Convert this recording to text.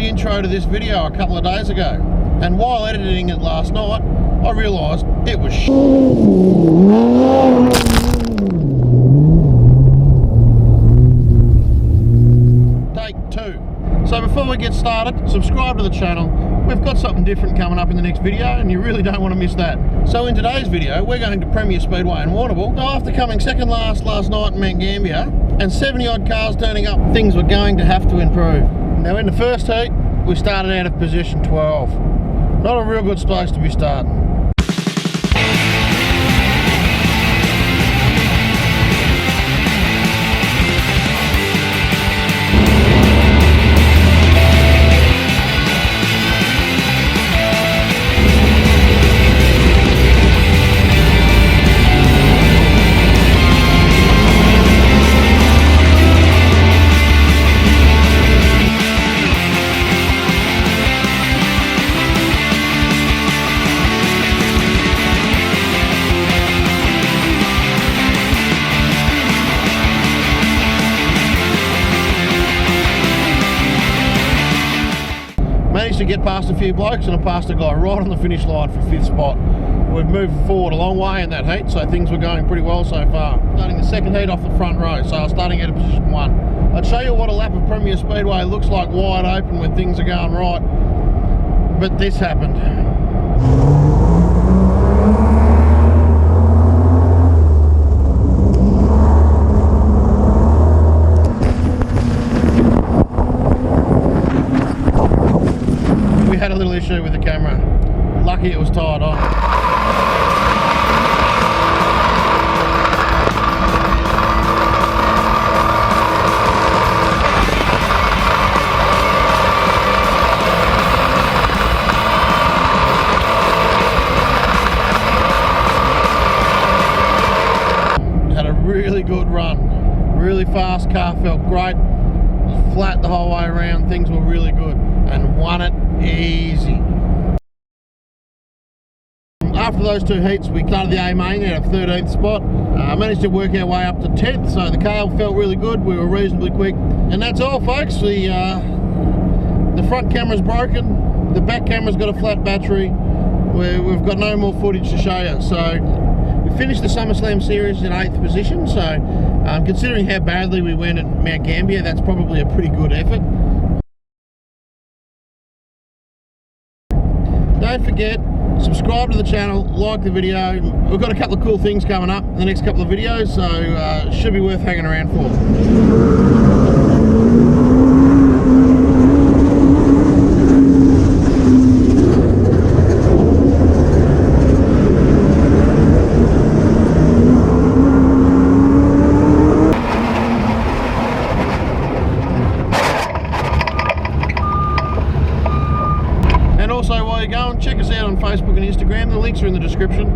the intro to this video a couple of days ago, and while editing it last night, I realised it was Take two. So before we get started, subscribe to the channel. We've got something different coming up in the next video, and you really don't want to miss that. So in today's video, we're going to Premier Speedway in Warnambool. Now, after coming second last night in Mount Gambier, and 70 odd cars turning up, things were going to have to improve. Now in the first heat, we started out of position 12. Not a real good place to be starting. Managed to get past a few blokes, and I passed a guy right on the finish line for 5th spot. We've moved forward a long way in that heat, so things were going pretty well so far. Starting the second heat off the front row, so I was starting out of position 1. I'd show you what a lap of Premier Speedway looks like wide open when things are going right, but this happened. Had a little issue with the camera. Lucky it was tied on. Had a really good run. Really fast car, felt great. Flat the whole way around, things were really good, and won it easy. After those two heats, we started the A main out of 13th spot. Managed to work our way up to 10th, so the car felt really good. We were reasonably quick, and that's all, folks. The front camera's broken, the back camera's got a flat battery. We've got no more footage to show you. So we finished the SummerSlam series in 8th position, so considering how badly we went at Mount Gambier, that's probably a pretty good effort. Don't forget, subscribe to the channel, like the video. We've got a couple of cool things coming up in the next couple of videos, so should be worth hanging around for. Also, while you're going, check us out on Facebook and Instagram. The links are in the description.